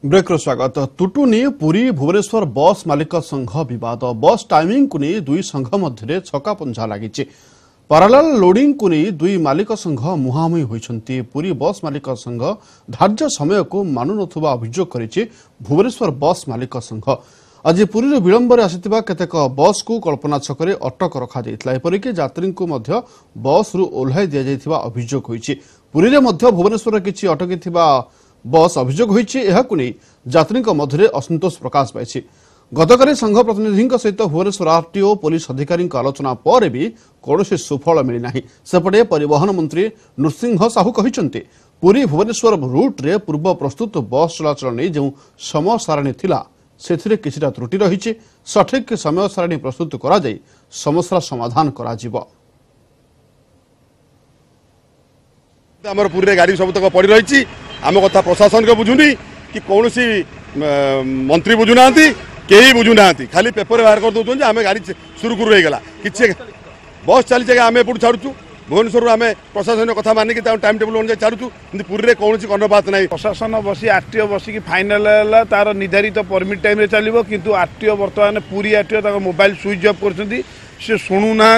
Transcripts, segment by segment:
Break स्वागत। तुटुनी पुरी भुवनेश्वर बस मालिक संघ विवाद बस टाइमिंग को नहीं दुई संघ मध्य छकापंझा लगी। पारालाल लोडिंग को नहीं दुई मालिक संघ मुहांमुही होती। पुरी बस मालिक संघ धार्य समय को मानु नथुबा अभियोग करिछि भुवनेश्वर बस मालिक संघ। आज पुरी विलंबर आसिथिबा केतेक बस को कल्पना छकरे अटक रखा जायतिला। एपरिक यात्री को मध्य बस रु ओल्हाई दिया जायतिबा अभियोग होइछि। पुरी रे मध्य भुवनेश्वर किछि अटकिथिबा बस अभियोग होइछि। एहाकु नै यात्री मध्य असंतोष प्रकाश पाइछि। गतकाली संघ प्रतिनिधि सहित भुवनेश्वर आरटीओ पुलिस अधिकारी आलोचना पर भी कौन सुफल मिलना। सेपटे परिवहन मंत्री नृसिंह साहू कहते पुरी भुवनेश्वर रूट रे पूर्व प्रस्तुत बस चलाचल नहीं जो समय सारणी थिला सेथिरे किछिटा त्रुटि रही। सठिक समय सारणी प्रस्तुत करा जाय समस्या समाधान करा जिवो। हमर पूरे गाड़ी सब तक पड़ी रही। आम कथा प्रशासन को बुझुनी कि कौन मंत्री बुझुना कहीं बुझुना खाली पेपर बाहर कर दौरान आम गाड़ी सुरुखुरु हो गला कि बस चली आम एपटू छाड़ू भुवनेश्वर आम प्रशासन कथा मानिक टाइम टेबुल अनुसार छाड़ू कि पूरी में कौन कर्णपात ना। प्रशासन बसी आरटीओ बसिक फाइनाल है तार निर्धारित परमिट टाइम चलो किंतु आरटीओ बर्तमान पूरी आरटीओ मोबाइल स्विच ऑफ कर शुणुना।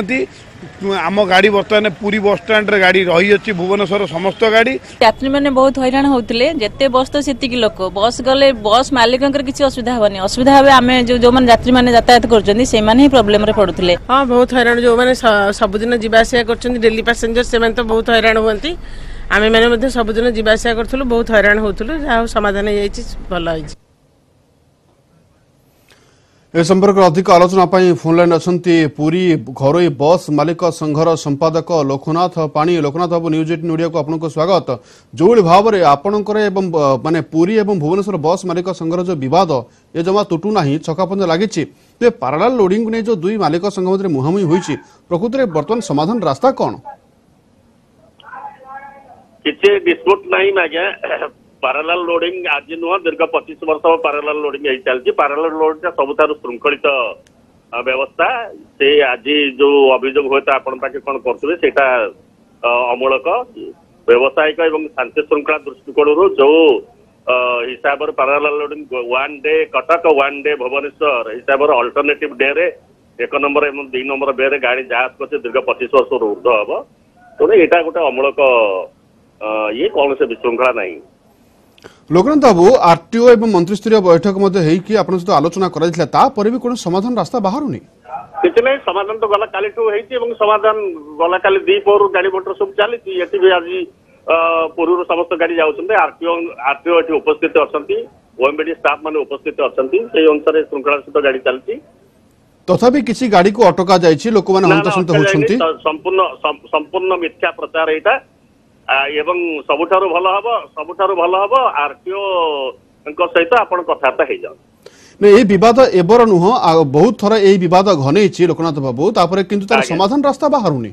आम गाड़ी बर्तमान पूरी बस स्टैंड रे गाड़ी रही अच्छी भुवनेश्वर समस्त गाड़ी यात्री मैंने बहुत हैरान होते जिते बस तो से लोक बस गले बस मालिक किसी असुविधा हेनी। असुविधा हे आम जो मैंने यात्री मैंने यातायात कर प्रोब्लेम पड़ुले। हाँ बहुत हैरान जो मैंने सबुदिन जावासिया कर डेली पैसेंजर से तो बहुत हैरान हुए। आम मैंने सबुदिन जावासिया करूँ बहुत हैरान होलु जहाँ समाधान भल हो। ए संपर्क अधिक आलोचना फोन लाइन अच्छी पुरी घरोई बस मालिक संघर संपादक लोकनाथ पाणी। लोकनाथ बाबू न्यूज 18 ओडिया को आपको स्वागत। जो भाव में आपणकर माने पुरी एवं भुवनेश्वर बस मालिक संघर जो बद ये जमा तुटुना छकापंजा लगी। पारालाल लोडिंग नहीं जो दुई मालिक संघ मध्य मुहांमुही होती प्रकृत में बर्तमान समाधान रास्ता कौन? किसी डिस्प्यूट नहीं पारालाल लोडिंग आज नुह दीर्घ 25 वर्ष पारालाल लोडिंग चलती। पारालाल लोडिंग सबुठार श्रृंखलित व्यवस्था से आज जो अभियोग हुए तो आपण पाखे कौन करुवे से अमूलक व्यावसायिक और शांति श्रृंखला दृष्टिकोण जो हिसाब से parallel loading 1 day Cuttack 1 day Bhubaneswar हिसाब से अल्टरनेटिव डे रे 1 नंबर और 2 नंबर डे रे गाड़ी जहाज कर दीर्घ 25 वर्ष ऊर्ध हम तेणु यहाँ गोटे अमूलक ये कौन से विशृंखला नहीं। लोकनाथ बाबू आरटीओ एवं मंत्रिस्तरीय बैठक सहित आलोचना कर भी कौन समाधान रास्ता बाहर नहीं किसी नहीं। समाधान तो गला काली समाधान गला काली 2 पहर गाड़ी मोटर सब चली भी आज पूर्व समस्त गाड़ी जाऊँ। आरटीओ ये उपस्थित अच्छा ओएमबीडी स्टाफ मान उपस्थित अच्छा से अनुसार श्रृंखला सहित गाड़ी चलती। तथापि किसी गाड़ी को अटका जाइए लोक मैंने संपूर्ण मिथ्या प्रचार यहाँ एवं सबुठारु भल हम आरटीओ सहित आपण कथबार्ता हो जाओ। ये विवाद एबर नुह बहुत थर ये बद घनई लोकनाथ बाबू किंतु तार समाधान रास्ता बाहर नहीं।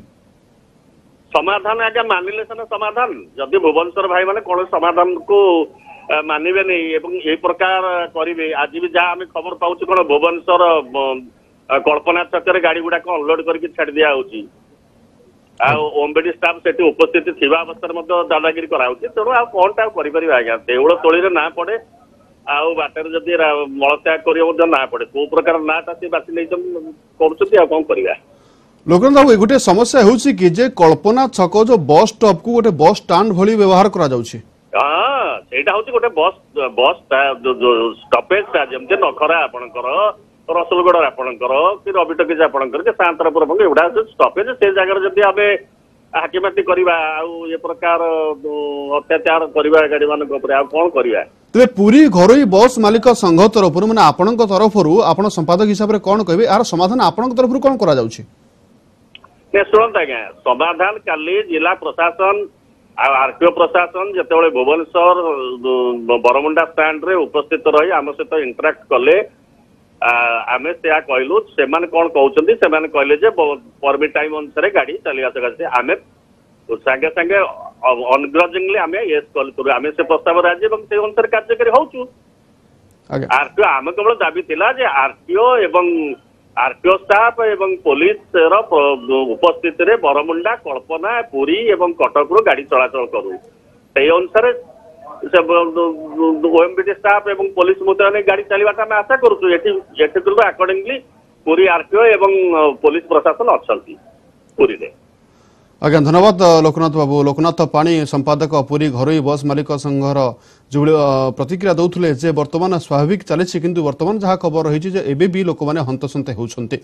समाधान आगे मानिले सीना समाधान जदि भुवनेश्वर भाई मैंने कौन समाधान को मानवे नहीं ये प्रकार करेंगे। आज भी जहाँ आम खबर पाँच कौन भुवनेश्वर कल्पना छक गाड़ी गुड़ाक अनलोड करके छाड़ दिया ओएमबीडी स्टाफ से उपस्थित थिबा अवस्था दादागिरी कराऊँच। तेणु आ कौन टा कर आज्ञा देउल तोली ना पड़े बाटर जदि मलत्याग कर ना पड़े कौ प्रकार नाटा से बासी नहीं कर कौन करवा। लोकनाथ बाबू गोटे समस्या होउछि कि जे कल्पना छक जो बस स्टॉप को गोटे बस स्टैंड भली व्यवहार करा जाउछि। हाँ सेटा होछि गोटे बस जो स्टॉपेज जमते नखरा आपणकर रसुलगढ़ आपणकर कि रविटकिज आपणकर सांतरपुर एगुड़ा स्टॉपेज से जगह जब आम हाकिमाती करवा ये प्रकार अत्याचार करवा गाड़ी मान कौन करवा। तेरे पूरी घरोई बस मालिक संघ तरफ माने आपण तरफ आपण संपादक हिसाब से कौन कहे यार समाधान आपण तरफ कौन करा जाउछि? शुणत आज्ञा समाधान काली जिला प्रशासन आरटीओ प्रशासन जिते भुवनेश्वर बरमुंडा स्टैंड रे उपस्थित रही आम सहित इंटराक्ट कले आम से कहलु से कौन कहते कहले परमिट टाइम अनुसार गाड़ी चलवा सकाशे आम सागे सागे अनग्रजिंगली आम येस कलु आम से प्रस्ताव राजी से अनुसार कार्यकारी होचु। आरटीओ आम केवल दाबी थिला जे आरटीओ एवं आरटीओ स्टाफ एवं पुलिस उपस्थित बरमुंडा कल्पना पुरी एवं कटक गाड़ी चलाचल करू से अनुसार ओएमबीडी स्टाफ एवं पुलिस मुतयन गाड़ी चलवाटा आम आशा करूँ एठी अकॉर्डिंगली पुरी आरटीओ एवं पुलिस प्रशासन अच्छा पुरी रे। आज्ञा धन्यवाद लोकनाथ बाबू। लोकनाथ पाणी संपादक पुरी घरोई बस मालिक संघर जो प्रतिक्रिया दौले जे वर्तमान स्वाभाविक चली किंतु वर्तमान जहाँ खबर रही एबे भी लोक मैंने हंतसंत होउछन्ते।